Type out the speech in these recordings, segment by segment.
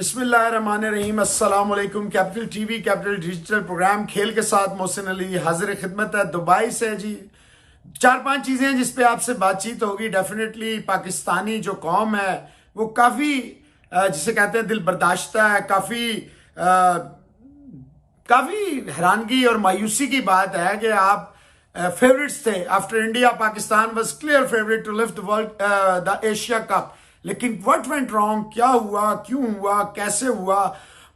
बिस्मिल्लाहिर्रहमानिर्रहीम। अस्सलाम वालेकुम। Capital TV capital digital programme खेल के साथ मोहसिन अली हाजिर खिदमत है दुबई से जी। 4-5 चीज़ें हैं जिस पे आपसे बातचीत होगी। डेफिनेटली पाकिस्तानी जो कौम है वो काफ़ी जिसे कहते हैं दिल बर्दाश्ता है। काफ़ी हैरानगी और मायूसी की बात है कि आप फेवरेट्स थे after India. Pakistan was clear favourite to lift the Asia cup, लेकिन व्हाट वेंट रॉन्ग, क्या हुआ, क्यों हुआ, कैसे हुआ,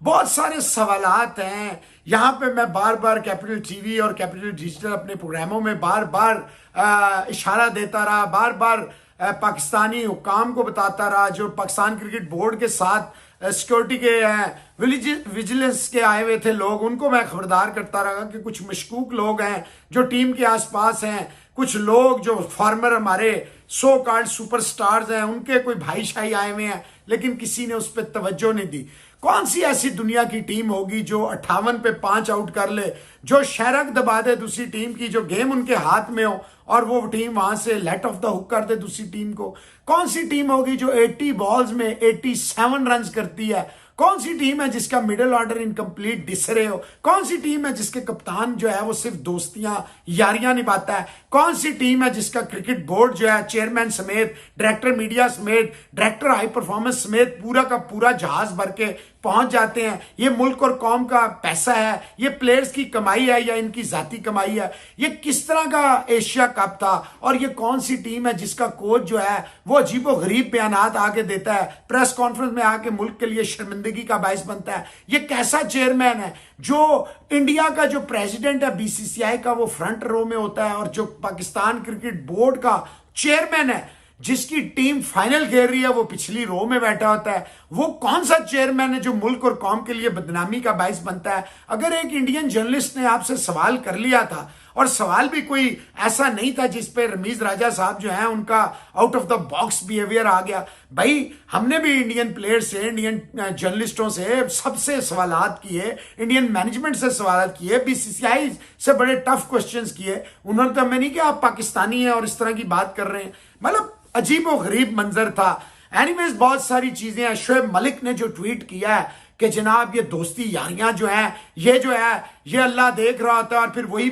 बहुत सारे सवालात हैं। यहाँ पे मैं बार बार कैपिटल टीवी और कैपिटल डिजिटल अपने प्रोग्रामों में बार बार इशारा देता रहा, बार बार पाकिस्तानी हुकाम को बताता रहा, जो पाकिस्तान क्रिकेट बोर्ड के साथ सिक्योरिटी के विजिलेंस के आए हुए थे लोग, उनको मैं खबरदार करता रहा कि कुछ मशकूक लोग हैं जो टीम के आसपास हैं, कुछ लोग जो फॉर्मर हमारे सो कॉल्ड सुपरस्टार्स हैं, उनके कोई भाई शाही आए हुए हैं, लेकिन किसी ने उस पर तवज्जो नहीं दी। कौन सी ऐसी दुनिया की टीम होगी जो 58 पे 5 आउट कर ले, जो शरक दबा दे दूसरी टीम की, जो गेम उनके हाथ में हो और वो टीम वहां से लेट ऑफ द हुक कर दे दूसरी टीम को। कौन सी टीम होगी जो 80 बॉल्स में 87 रन करती है? कौन सी टीम है जिसका मिडिल ऑर्डर इनकम्प्लीट डिसरे हो? कौन सी टीम है जिसके कप्तान जो है वो सिर्फ दोस्तियां यारियां निभाता है? कौन सी टीम है जिसका क्रिकेट बोर्ड जो है चेयरमैन समेत, डायरेक्टर मीडिया समेत, डायरेक्टर हाई परफॉर्मेंस समेत पूरा का पूरा जहाज भर के पहुंच जाते हैं? ये मुल्क और कौम का पैसा है, ये प्लेयर्स की कमाई है या इनकी जाती कमाई है? ये किस तरह का एशिया कप था? और ये कौन सी टीम है जिसका कोच जो है वो अजीबो गरीब बयानात आके देता है, प्रेस कॉन्फ्रेंस में आके मुल्क के लिए शर्मिंदगी का बायस बनता है? ये कैसा चेयरमैन है? जो इंडिया का जो प्रेसिडेंट है बीसीसीआई का, वो फ्रंट रो में होता है, और जो पाकिस्तान क्रिकेट बोर्ड का चेयरमैन है जिसकी टीम फाइनल खेल रही है वो पिछली रो में बैठा होता है। वो कौन सा चेयरमैन है जो मुल्क और कौम के लिए बदनामी का बायस बनता है? अगर एक इंडियन जर्नलिस्ट ने आपसे सवाल कर लिया था, और सवाल भी कोई ऐसा नहीं था जिस पे रमीज राजा साहब जो है उनका out of the box behaviour आ गया, भाई हमने भी इंडियन प्लेयर से, इंडियन जर्नलिस्टों से सबसे सवालात किए, इंडियन मैनेजमेंट से सवालात किए, बीसीसीआई से बड़े टफ क्वेश्चंस किए। उन्होंने तो हमें नहीं किया आप पाकिस्तानी हैं और इस तरह की बात कर रहे हैं। मतलब अजीब व गरीब मंजर था। एनीवेज बहुत सारी चीजें हैं। शोएब मलिक ने जो ट्वीट किया है कि जनाब ये दोस्ती यारियां जो है ये अल्लाह देख रहा होता है और फिर वही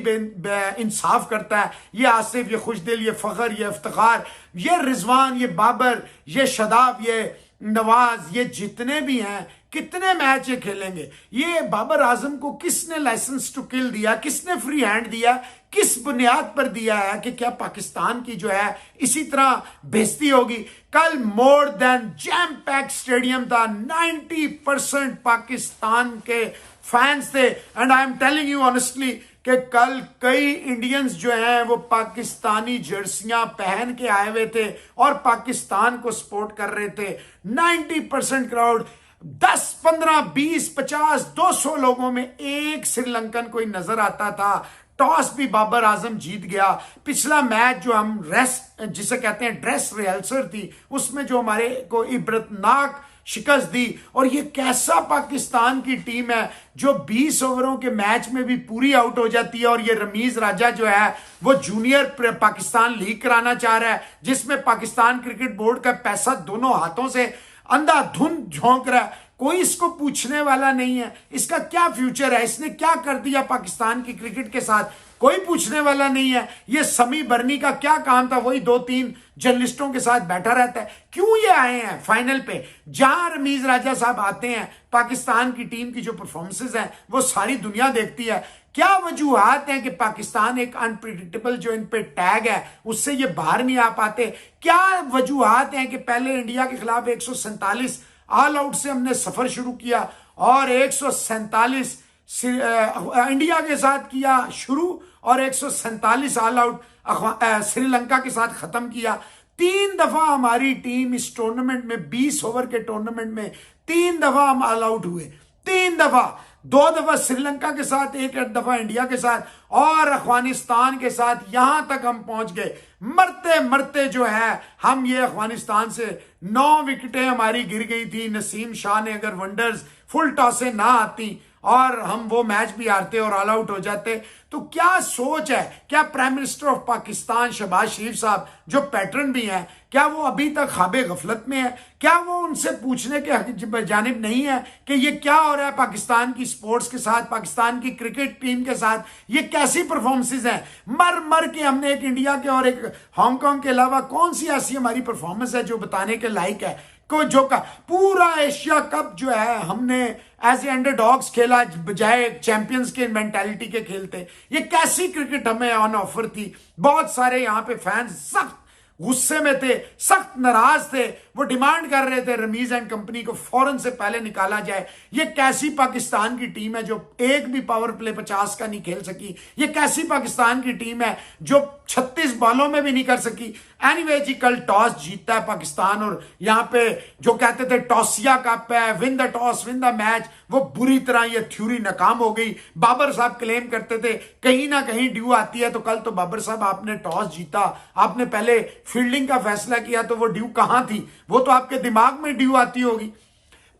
इंसाफ करता है। ये आसिफ, ये खुशदिल, ये फखर, ये इफ्तिखार, ये रिजवान, ये बाबर, ये शदाब, ये नवाज, ये जितने भी हैं, कितने मैच ये खेलेंगे? ये बाबर आजम को किसने लाइसेंस टू किल दिया? किसने फ्री हैंड दिया? किस बुनियाद पर दिया है कि क्या पाकिस्तान की जो है इसी तरह बेइज्जती होगी? कल more than jam pack stadium था, 90% पाकिस्तान के फैंस थे। And I am telling you honestly कि कल कई इंडियंस जो हैं वो पाकिस्तानी जर्सियां पहन के आए हुए थे और पाकिस्तान को सपोर्ट कर रहे थे। 90% क्राउड, 10, 15, 20, 50, 200 लोगों में एक श्रीलंकन कोई नजर आता था। टॉस भी बाबर आजम जीत गया। पिछला मैच जो हम रेस्ट जिसे कहते हैं ड्रेस रिहर्सल थी, उसमें जो हमारे को इबरतनाक शिकस्त दी। और ये कैसा पाकिस्तान की टीम है जो 20 ओवरों के मैच में भी पूरी आउट हो जाती है। और ये रमीज राजा जो है वो जूनियर पाकिस्तान लीग कराना चाह रहा है, जिसमें पाकिस्तान क्रिकेट बोर्ड का पैसा दोनों हाथों से अंधाधुंध झोंक रहा है। कोई इसको पूछने वाला नहीं है इसका क्या फ्यूचर है, इसने क्या कर दिया पाकिस्तान की क्रिकेट के साथ, कोई पूछने वाला नहीं है। ये समी बर्नी का क्या काम था? वही 2-3 जर्नलिस्टों के साथ बैठा रहता है। क्यों ये आए हैं फाइनल पे? जहां रमीज राजा साहब आते हैं, पाकिस्तान की टीम की जो परफॉर्मेंसेज हैं वो सारी दुनिया देखती है। क्या वजूहात हैं कि पाकिस्तान एक अनप्रिडिक्टेबल जो इन पे टैग है उससे ये बाहर नहीं आ पाते? क्या वजूहात हैं कि पहले इंडिया के खिलाफ 147 ऑल आउट से हमने सफर शुरू किया और 147 इंडिया के साथ किया शुरू और 147 ऑल आउट श्रीलंका के साथ खत्म किया। 3 दफा हमारी टीम इस टूर्नामेंट में, 20 ओवर के टूर्नामेंट में 3 दफा हम ऑल आउट हुए। 3 दफा, 2 दफा श्रीलंका के साथ, 1 दफा इंडिया के साथ और अफगानिस्तान के साथ। यहां तक हम पहुंच गए। मरते मरते जो है हम ये अफगानिस्तान से 9 विकेटें हमारी गिर गई थी। नसीम शाह ने अगर वंडर्स फुल टॉसें ना आती और हम वो मैच भी हारते और ऑल आउट हो जाते। तो क्या सोच है, क्या prime minister of Pakistan Shahbaz Sharif साहब जो पैटर्न भी हैं, क्या वो अभी तक ख्वाबे गफलत में है? क्या वो उनसे पूछने के जानिब नहीं है कि ये क्या हो रहा है पाकिस्तान की स्पोर्ट्स के साथ, पाकिस्तान की क्रिकेट टीम के साथ? ये कैसी परफॉर्मेंसेज हैं? मर मर के हमने एक इंडिया के और एक हांगकांग के अलावा कौन सी ऐसी हमारी परफॉर्मेंस है जो बताने के लायक है? को जो का पूरा एशिया कप जो है हमने एज ए अंडरडॉग्स खेला बजाय चैंपियंस के मेंटालिटी के खेलते। ये कैसी क्रिकेट हमें ऑन ऑफर थी? बहुत सारे यहाँ पे फैंस सख्त गुस्से में थे, सख्त नाराज थे, वो डिमांड कर रहे थे रमीज एंड कंपनी को फौरन से पहले निकाला जाए। ये कैसी पाकिस्तान की टीम है जो एक भी पावर प्ले 50 का नहीं खेल सकी? ये कैसी पाकिस्तान की टीम है जो 36 बॉलों में भी नहीं कर सकी? एनीवे जी, कल टॉस जीतता है पाकिस्तान और यहाँ पे जो कहते थे टॉसिया कप है, win the toss win the match, वो बुरी तरह ये थ्योरी नाकाम हो गई। बाबर साहब क्लेम करते थे कहीं ना कहीं ड्यू आती है, तो कल तो बाबर साहब आपने टॉस जीता, आपने पहले फील्डिंग का फैसला किया, तो वो ड्यू कहां थी? वो तो आपके दिमाग में ड्यू आती होगी।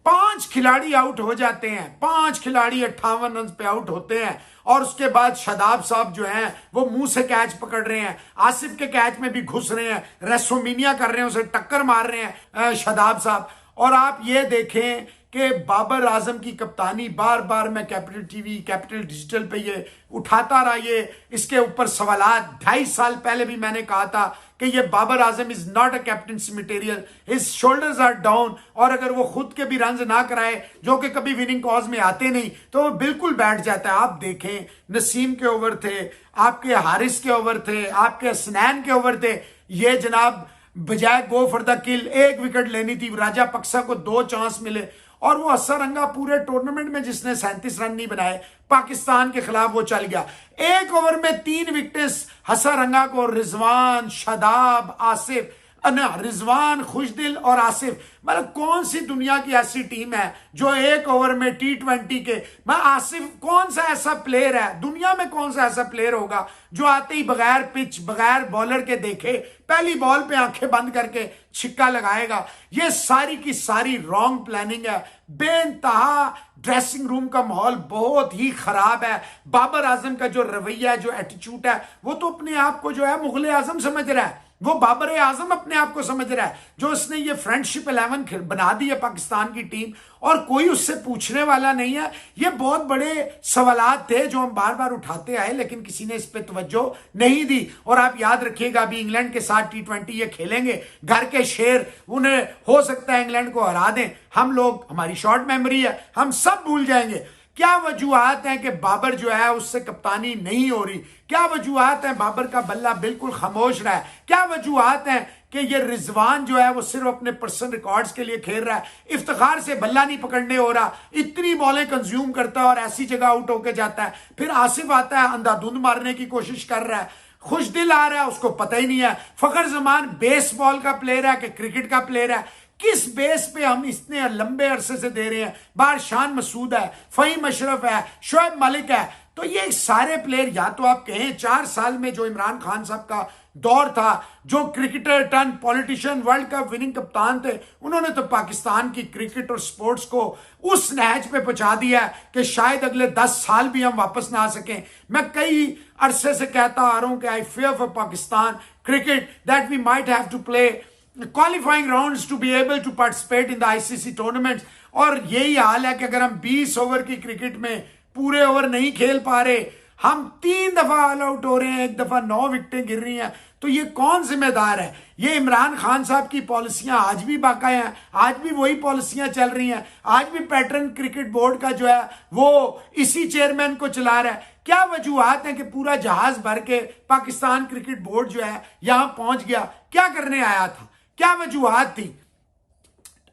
5 खिलाड़ी आउट हो जाते हैं, 5 खिलाड़ी 58 रन पे आउट होते हैं और उसके बाद शादाब साहब जो हैं वो मुंह से कैच पकड़ रहे हैं, आसिफ के कैच में भी घुस रहे हैं, रेसोमिनिया कर रहे हैं, उसे टक्कर मार रहे हैं शादाब साहब। और आप ये देखें कि बाबर आजम की कप्तानी, बार बार मैं कैपिटल टीवी, कैपिटल डिजिटल पे ये उठाता रहा, ये इसके ऊपर सवालात 2.5 साल पहले भी मैंने कहा था कि ये Babar Azam is not a captaincy material, his shoulders are down, और अगर वो खुद के भी रन ना कराए जो कि कभी विनिंग कॉज में आते नहीं तो वो बिल्कुल बैठ जाता है। आप देखें नसीम के ओवर थे, आपके हारिस के ओवर थे, आपके हसनैन के ओवर थे, ये जनाब बजाय go for the kill 1 wicket लेनी थी, राजा पक्सा को 2 चांस मिले और वो हसरंगा पूरे टूर्नामेंट में जिसने 37 रन नहीं बनाए पाकिस्तान के खिलाफ वो चल गया। 1 ओवर में 3 विकेट्स हसरंगा को, रिजवान, शादाब, आसिफ, रिजवान, खुशदिल और आसिफ। मतलब कौन सी दुनिया की ऐसी टीम है जो 1 ओवर में T20 के, मैं आसिफ कौन सा ऐसा प्लेयर है दुनिया में, कौन सा ऐसा प्लेयर होगा जो आते ही बगैर पिच, बगैर बॉलर के देखे पहली बॉल पे आंखें बंद करके छिक्का लगाएगा? ये सारी की सारी रॉन्ग प्लानिंग है। बेइंतहा ड्रेसिंग रूम का माहौल बहुत ही खराब है। बाबर आजम का जो रवैया है, जो एटीट्यूड है, वो तो अपने आप को जो है मुगल आजम समझ रहा है, वो बाबर आजम अपने आप को समझ रहा है, जो उसने ये फ्रेंडशिप 11 बना दी है पाकिस्तान की टीम, और कोई उससे पूछने वाला नहीं है। ये बहुत बड़े सवालात थे जो हम बार बार उठाते आए, लेकिन किसी ने इस पे तवज्जो नहीं दी। और आप याद रखिएगा अभी इंग्लैंड के साथ T20 ये खेलेंगे, घर के शेर, उन्हें हो सकता है इंग्लैंड को हरा दें। हम लोग, हमारी शॉर्ट मेमोरी है, हम सब भूल जाएंगे। क्या वजूहात हैं कि बाबर जो है उससे कप्तानी नहीं हो रही? क्या वजूहात हैं बाबर का बल्ला बिल्कुल खामोश रहा है? क्या वजूहात हैं कि ये रिजवान जो है वो सिर्फ अपने पर्सनल रिकॉर्ड्स के लिए खेल रहा है, इफ्तिखार से बल्ला नहीं पकड़ने हो रहा, इतनी बॉलें कंज्यूम करता है और ऐसी जगह आउट होकर जाता है? फिर आसिफ आता है, अंधाधुंध मारने की कोशिश कर रहा है, खुशदिल आ रहा है, उसको पता ही नहीं है, फखर जमान बेसबॉल का प्लेयर है कि क्रिकेट का प्लेयर है? किस बेस पे हम इतने लंबे अरसे से दे रहे हैं? बाहर शान मसूद है, फहीम अशरफ है, शोएब मलिक है, तो ये सारे प्लेयर, या तो आप कहें 4 साल में जो इमरान खान साहब का दौर था, जो cricketer turn politician, world cup winning कप्तान थे, उन्होंने तो पाकिस्तान की क्रिकेट और स्पोर्ट्स को उस नहज पे पहुंचा दिया कि शायद अगले 10 साल भी हम वापस ना आ सकें। मैं कई अरसे से कहता आ रहा हूं कि I fear for Pakistan cricket that we might have to play qualifying rounds to be able to participate in the ICC tournaments. और यही हाल है कि अगर हम 20 ओवर की क्रिकेट में पूरे ओवर नहीं खेल पा रहे, हम 3 दफा ऑल आउट हो रहे हैं, 1 दफा 9 विकेटें गिर रही हैं, तो ये कौन जिम्मेदार है? ये इमरान खान साहब की पॉलिसियां आज भी बाकायदा हैं, आज भी वही पॉलिसियां चल रही हैं, आज भी पैटर्न क्रिकेट बोर्ड का जो है वो इसी चेयरमैन को चला रहा है। क्या वजूहात है कि पूरा जहाज भर के पाकिस्तान क्रिकेट बोर्ड जो है यहां पहुंच गया? क्या करने आया था? क्या वजूहात थी?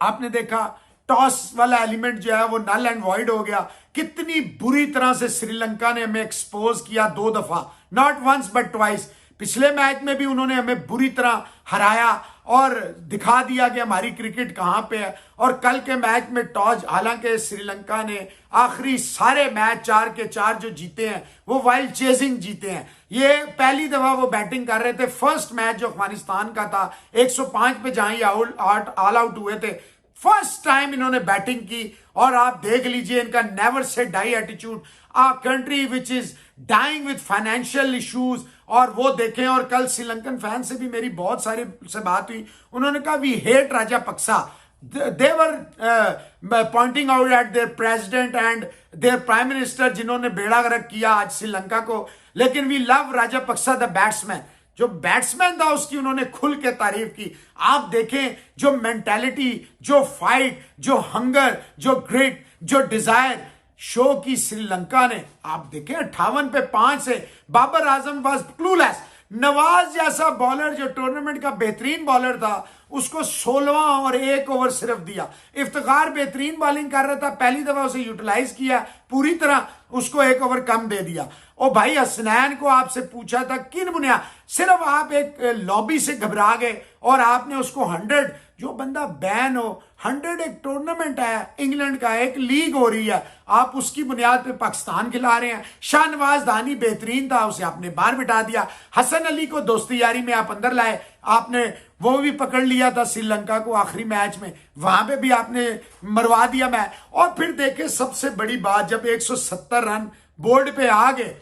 आपने देखा टॉस वाला एलिमेंट जो है वो नल एंड वॉइड हो गया। कितनी बुरी तरह से श्रीलंका ने हमें एक्सपोज किया 2 दफा, नॉट वंस बट ट्वाइस। पिछले मैच में भी उन्होंने हमें बुरी तरह हराया और दिखा दिया कि हमारी क्रिकेट कहां पे है। और कल के मैच में टॉस, हालांकि श्रीलंका ने आखिरी सारे मैच 4 के 4 जो जीते हैं वो वाइल्ड चेजिंग जीते हैं। ये पहली दफा वो बैटिंग कर रहे थे। फर्स्ट मैच जो अफगानिस्तान का था 105 पे जहां ऑल आउट हुए थे, फर्स्ट टाइम इन्होंने बैटिंग की और आप देख लीजिए इनका never say die attitude, a country which is dying with financial issues. और वो देखें, और कल श्रीलंकन फैन से भी मेरी बहुत सारे से बात हुई, उन्होंने कहा we hate Rajapaksa. They were pointing out at their president and their prime minister जिन्होंने बेड़ा गर्क किया आज श्रीलंका को, लेकिन we love Rajapaksa the batsman. जो बैट्समैन था उसकी उन्होंने खुल के तारीफ की। आप देखें जो मेंटालिटी, जो फाइट, जो हंगर, जो ग्रिट, जो डिजायर शो की श्रीलंका ने। आप देखें 58 पे 5 से बाबर आजम वाज क्लूलेस। नवाज जैसा बॉलर जो टूर्नामेंट का बेहतरीन बॉलर था उसको 16वां और 1 ओवर सिर्फ दिया। इफ्तिखार बेहतरीन बॉलिंग कर रहा था, पहली दफा उसे यूटिलाइज किया पूरी तरह, उसको 1 ओवर कम दे दिया। और भाई हसनैन को आपसे पूछा था किन बुनियाद, सिर्फ आप एक लॉबी से घबरा गए और आपने उसको 100, जो बंदा बैन हो, 100 एक टूर्नामेंट है इंग्लैंड का, एक लीग हो रही है, आप उसकी बुनियाद पे पाकिस्तान खिला रहे हैं। शाहनवाज दानी बेहतरीन था, उसे आपने बाहर बिठा दिया। हसन अली को दोस्ती यारी में आप अंदर लाए, आपने वो भी पकड़ लिया था श्रीलंका को आखिरी मैच में, वहां पे भी आपने मरवा दिया मैच। और फिर देखे सबसे बड़ी बात, जब 170 रन बोर्ड पे आ गए,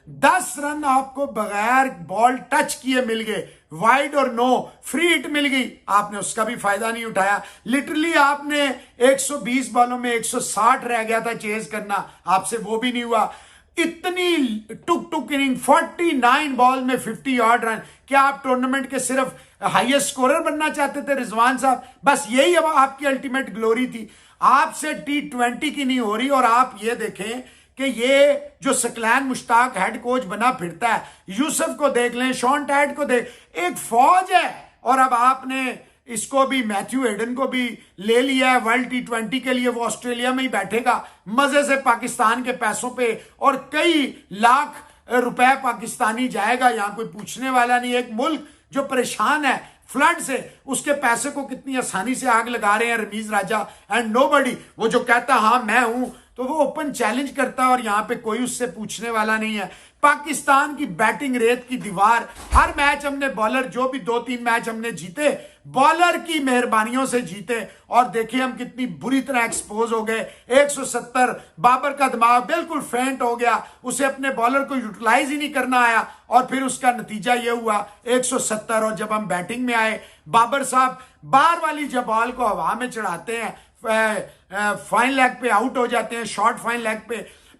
10 रन आपको बगैर बॉल टच किए मिल गए, वाइड और नो फ्री हिट मिल गई, आपने उसका भी फायदा नहीं उठाया। लिटरली आपने 120 बॉलों में 160 रह गया था चेज करना, आपसे वो भी नहीं हुआ। इतनी टुक टुक इनिंग, 49 बॉल में 50 ऑड रन। क्या आप टूर्नामेंट के सिर्फ हाईएस्ट स्कोरर बनना चाहते थे रिजवान साहब? बस यही अब आपकी अल्टीमेट ग्लोरी थी। आपसे T20 की नहीं हो रही। और आप ये देखें कि ये जो सकलैन मुश्ताक हेड कोच बना फिरता है, यूसुफ को देख लें, शॉन टैट को देख, एक फौज है। और अब आपने इसको भी, मैथ्यू हेडन को भी ले लिया है वर्ल्ड T20 के लिए, वो ऑस्ट्रेलिया में ही बैठेगा मजे से पाकिस्तान के पैसों पे, और कई लाख रुपए पाकिस्तानी जाएगा, यहां कोई पूछने वाला नहीं। एक मुल्क जो परेशान है फ्लड से, उसके पैसे को कितनी आसानी से आग लगा रहे हैं रमीज राजा एंड नोबडी। वो जो कहता हाँ मैं हूं, तो वो ओपन चैलेंज करता है और यहां पे कोई उससे पूछने वाला नहीं है। पाकिस्तान की बैटिंग रेत की दीवार। हर मैच हमने बॉलर, जो भी 2-3 मैच हमने जीते, बॉलर की मेहरबानियों से जीते। और देखिए हम कितनी बुरी तरह एक्सपोज हो गए। 170, बाबर का दिमाग बिल्कुल फेंट हो गया, उसे अपने बॉलर को यूटिलाइज ही नहीं करना आया, और फिर उसका नतीजा ये हुआ 170। और जब हम बैटिंग में आए, बाबर साहब बार वाली जब बॉल को हवा में चढ़ाते हैं, फाइन लेग पे आउट हो जाते हैं, शॉर्ट फाइन लेग पे,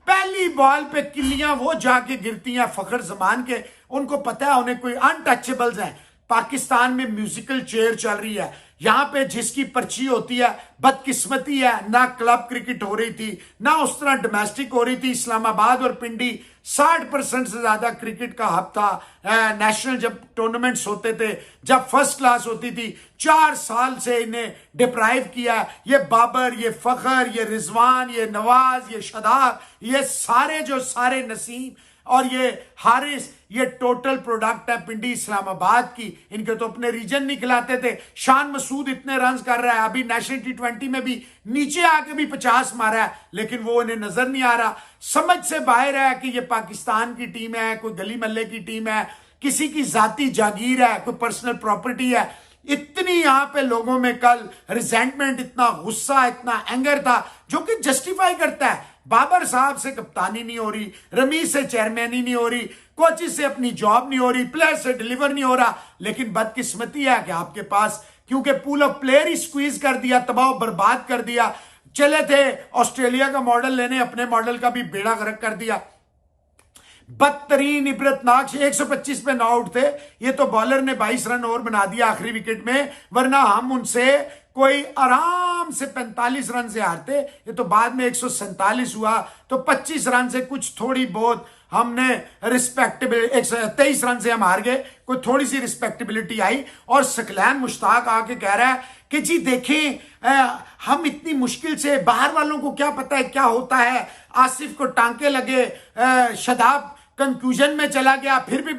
पहली बॉल पे किल्लियां वो जाके गिरती हैं फखर जमान के, उनको पता है उन्हें कोई अनटचेबल्स हैं। पाकिस्तान में म्यूजिकल चेयर चल रही है, यहां पे जिसकी पर्ची होती है बदकिस्मती है। ना क्लब क्रिकेट हो रही थी, ना उस तरह डोमेस्टिक हो रही थी। इस्लामाबाद और पिंडी 60% से ज्यादा क्रिकेट का हब था। नेशनल जब टूर्नामेंट्स होते थे, जब फर्स्ट क्लास होती थी, 4 साल से इन्हें डिप्राइव किया। ये बाबर, ये फखर, ये रिजवान, ये नवाज, ये शदाब, ये सारे जो सारे नसीम और ये हारिस, ये टोटल प्रोडक्ट है पिंडी इस्लामाबाद की। इनके तो अपने रीजन नहीं खिलाते थे। शान मसूद इतने रन कर रहा है, अभी नेशनल T20 में भी नीचे आके भी 50 मारा है, लेकिन वो इन्हें नजर नहीं आ रहा। समझ से बाहर है कि ये पाकिस्तान की टीम है, कोई गली मल्ले की टीम है, किसी की जाती जागीर है, कोई पर्सनल प्रॉपर्टी है। इतनी यहां पे लोगों में कल रिजेंटमेंट, इतना गुस्सा, इतना एंगर था, जो कि जस्टिफाई करता है। बाबर साहब से कप्तानी नहीं हो रही, रमीज से चेयरमैनी नहीं हो रही, कोचिज से अपनी जॉब नहीं हो रही, प्लेयर से डिलीवर नहीं हो रहा। लेकिन बदकिस्मती है कि आपके पास, क्योंकि pool of player he squeeze कर दिया, तबाह बर्बाद कर दिया। चले थे ऑस्ट्रेलिया का मॉडल लेने, अपने मॉडल का भी बेड़ा गर्क कर दिया। बदतरीन इबरतनाक 125 पे नॉट थे। ये तो बॉलर ने 22 रन और बना दिया आखिरी विकेट में, वरना हम उनसे कोई आराम से 45 रन से हारते। ये तो बाद में 147 हुआ, तो 25 रन से कुछ थोड़ी बहुत हमने रिस्पेक्टेबल, 123 रन से हम हार गए, कोई थोड़ी सी रिस्पेक्टेबिलिटी आई। और सकलैन मुश्ताक आके कह रहा है कि जी देखें हम इतनी मुश्किल से, बाहर वालों को क्या पता है क्या होता है, आसिफ को टांके लगे, शदाब कंक्लूजन में चला गया, फिर भी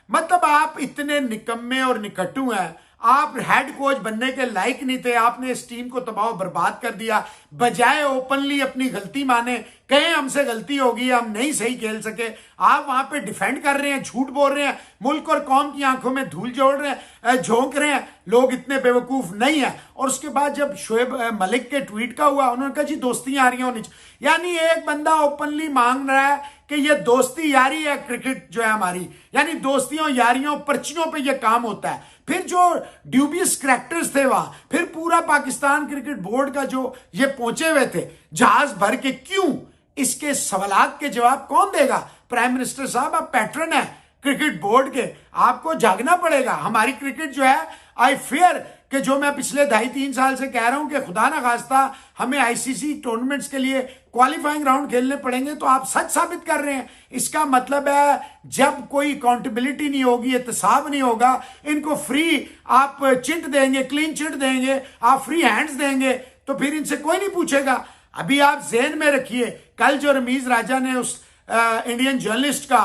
मतलब आप इतने निकम्मे और निकट्टू हैं। आप हेड कोच बनने के लायक नहीं थे, आपने इस टीम को तबाह बर्बाद कर दिया। बजाय ओपनली अपनी गलती माने, कहें हमसे गलती होगी, हम नहीं सही खेल सके, आप वहां पे डिफेंड कर रहे हैं, झूठ बोल रहे हैं, मुल्क और कौम की आंखों में धूल जोड़ रहे हैं, झोंक रहे हैं। लोग इतने बेवकूफ नहीं है। और उसके बाद जब शोएब मलिक के ट्वीट का हुआ, उन्होंने कहा जी दोस्तियां आ रही होनी चाहिए। यानी एक बंदा ओपनली मांग रहा है कि ये दोस्ती यारी है क्रिकेट जो है हमारी, यानी दोस्तियों यारियों पर्चियों पे ये काम होता है। फिर जो ड्यूबियस करैक्टर्स थे वहां, फिर पूरा पाकिस्तान क्रिकेट बोर्ड का जो ये पहुंचे हुए थे जहाज भर के, क्यों? इसके सवालात के जवाब कौन देगा? प्राइम मिनिस्टर साहब, आप पैटर्न है क्रिकेट बोर्ड के, आपको जागना पड़ेगा। हमारी क्रिकेट जो है, आई फियर कि जो मैं पिछले 2.5-3 साल से कह रहा हूं कि खुदा ना खास्ता हमें आईसीसी टूर्नामेंट्स के लिए क्वालिफाइंग राउंड खेलने पड़ेंगे, तो आप सच साबित कर रहे हैं। इसका मतलब है जब कोई अकाउंटेबिलिटी नहीं होगी, एहतसाब नहीं होगा, इनको फ्री आप चिट देंगे, क्लीन चिट देंगे, आप फ्री हैंड्स देंगे, तो फिर इनसे कोई नहीं पूछेगा। अभी आप ज़हन में रखिए, कल जो रमीज राजा ने उस इंडियन जर्नलिस्ट का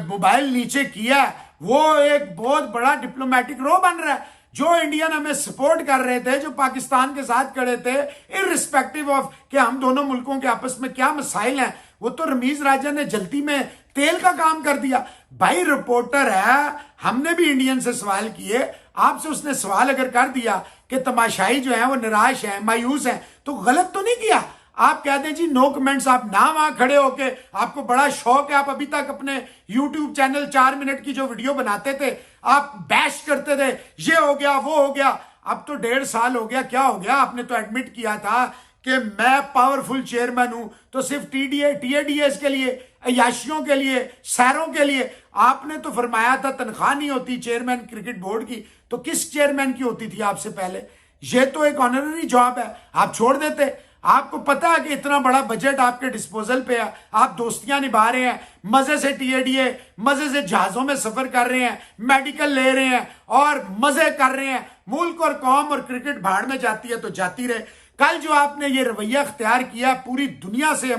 मोबाइल नीचे किया, वो एक बहुत बड़ा डिप्लोमेटिक रो बन रहा है। जो इंडियन हमें सपोर्ट कर रहे थे, जो पाकिस्तान के साथ खड़े थे, इररिस्पेक्टिव ऑफ कि हम दोनों मुल्कों के आपस में क्या मसाइल हैं, वो तो रमीज राजा ने जल्दी में तेल का काम कर दिया। भाई रिपोर्टर है, हमने भी इंडियन से सवाल किए, आपसे उसने सवाल अगर कर दिया कि तमाशाई जो है वो निराश है, मायूस है, तो गलत तो नहीं किया। आप कहते हैं जी नो कमेंट्स, आप ना वहां खड़े होके, आपको बड़ा शौक है, आप अभी तक अपने YouTube चैनल 4 मिनट की जो वीडियो बनाते थे, आप बैश करते थे, ये हो गया वो हो गया। अब तो 1.5 साल हो गया, क्या हो गया? आपने तो एडमिट किया था कि मैं पावरफुल चेयरमैन हूं, तो सिर्फ TADS के लिए, अयाशियों के लिए, सैरों के लिए। आपने तो फरमाया था तनख्वाह नहीं होती चेयरमैन क्रिकेट बोर्ड की, तो किस चेयरमैन की होती थी आपसे पहले? ये तो एक ऑनररी जॉब है, आप छोड़ देते। आपको पता है कि इतना बड़ा बजट आपके डिस्पोजल पे है, आप दोस्तियां निभा रहे हैं, मजे से TADA, मजे से जहाजों में सफर कर रहे हैं, मेडिकल ले रहे हैं और मजे कर रहे हैं। मुल्क और कौम और क्रिकेट भाड़ में जाती है तो जाती रहे। कल जो आपने ये रवैया अख्तियार किया, पूरी दुनिया से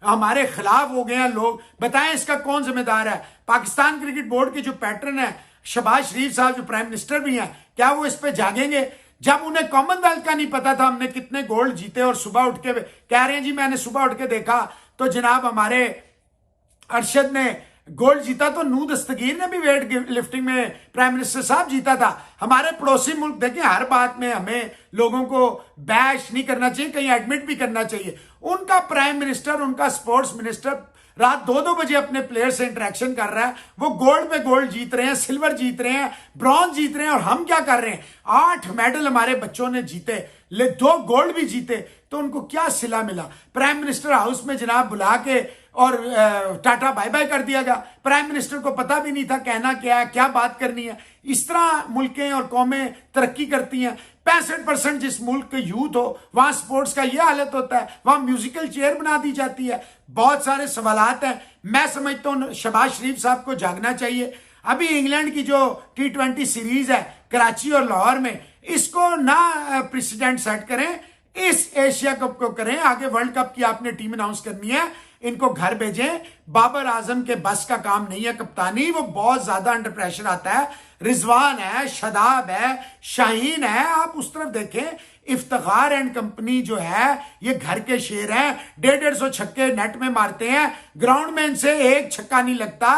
हमारे खिलाफ हो गए हैं लोग, बताएं इसका कौन जिम्मेदार है? पाकिस्तान क्रिकेट बोर्ड के जो पैटर्न है, शहबाज शरीफ साहब जो प्राइम मिनिस्टर भी हैं, क्या वो इस पे जागेंगे? जब उन्हें कॉमनवेल्थ का नहीं पता था हमने कितने गोल्ड जीते, और सुबह उठ के कह रहे हैं जी मैंने सुबह उठ के देखा तो जनाब हमारे अरशद ने गोल्ड जीता, तो नू दस्तगीर ने भी वेट लिफ्टिंग में प्राइम मिनिस्टर साहब जीता था। हमारे पड़ोसी मुल्क देखें, हर बात में हमें लोगों को बैश नहीं करना चाहिए, कहीं एडमिट भी करना चाहिए। उनका प्राइम मिनिस्टर, उनका स्पोर्ट्स मिनिस्टर रात 2-2 बजे अपने प्लेयर से इंटरेक्शन कर रहा है, वो गोल्ड पे गोल्ड जीत रहे हैं, सिल्वर जीत रहे हैं, ब्रॉन्ज जीत रहे हैं, और हम क्या कर रहे हैं? 8 मेडल हमारे बच्चों ने जीते, 2 गोल्ड भी जीते, तो उनको क्या सिला मिला? प्राइम मिनिस्टर हाउस में जनाब बुला के और टाटा बाय बाय कर दिया गया। प्राइम मिनिस्टर को पता भी नहीं था कहना क्या है, क्या बात करनी है। इस तरह मुल्कें और कौमें तरक्की करती हैं। 65% जिस मुल्क के यूथ हो, वहां स्पोर्ट्स का यह हालत होता है, वहां म्यूजिकल चेयर बना दी जाती है। बहुत सारे सवालात हैं। मैं समझता हूं शहबाज शरीफ साहब को जागना चाहिए। अभी इंग्लैंड की जो T20 सीरीज है कराची और लाहौर में, इसको ना प्रेसिडेंट सेट करें, इस एशिया कप को करें। आगे वर्ल्ड कप की आपने टीम अनाउंस करनी है, इनको घर भेजें। बाबर आजम के बस का काम नहीं है कप्तानी, वो बहुत ज्यादा अंडर प्रेशर आता है। रिजवान है, शदाब है, शाहीन है, आप उस तरफ देखें। इफ्तिखार एंड कंपनी जो है, ये घर के शेर हैं, 150 छक्के नेट में मारते हैं, ग्राउंड में इनसे एक छक्का नहीं लगता।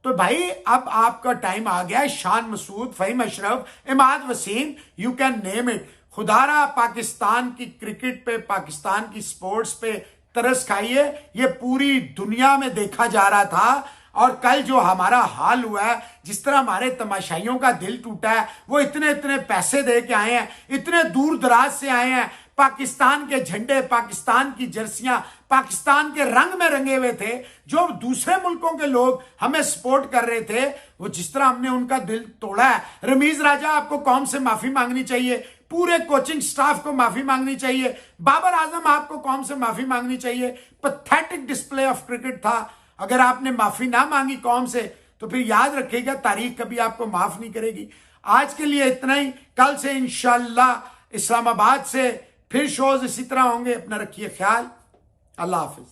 तो भाई अब आपका टाइम आ गया है। Shan Masood, Faheem Ashraf, Imad Wasim, you can name it. खुदारा पाकिस्तान की क्रिकेट पे, पाकिस्तान की स्पोर्ट्स पे तरस खाइए। ये पूरी दुनिया में देखा जा रहा था, और कल जो हमारा हाल हुआ है, जिस तरह हमारे तमाशाइयों का दिल टूटा है, वो इतने इतने पैसे दे के आए हैं, इतने दूर दराज से आए हैं, पाकिस्तान के झंडे, पाकिस्तान की जर्सियां, पाकिस्तान के रंग में रंगे हुए थे। जो दूसरे मुल्कों के लोग हमें सपोर्ट कर रहे थे, वो जिस तरह हमने उनका दिल तोड़ा है। रमीज राजा, आपको कौम से माफी मांगनी चाहिए, पूरे कोचिंग स्टाफ को माफी मांगनी चाहिए। बाबर आजम, आपको कौम से माफी मांगनी चाहिए। पैथेटिक डिस्प्ले ऑफ क्रिकेट था। अगर आपने माफी ना मांगी कौम से, तो फिर याद रखिएगा तारीख कभी आपको माफ नहीं करेगी। आज के लिए इतना ही। कल से इंशाल्लाह इस्लामाबाद से फिर शोज इसी तरह होंगे। अपना रखिए ख्याल। अल्लाह हाफिज।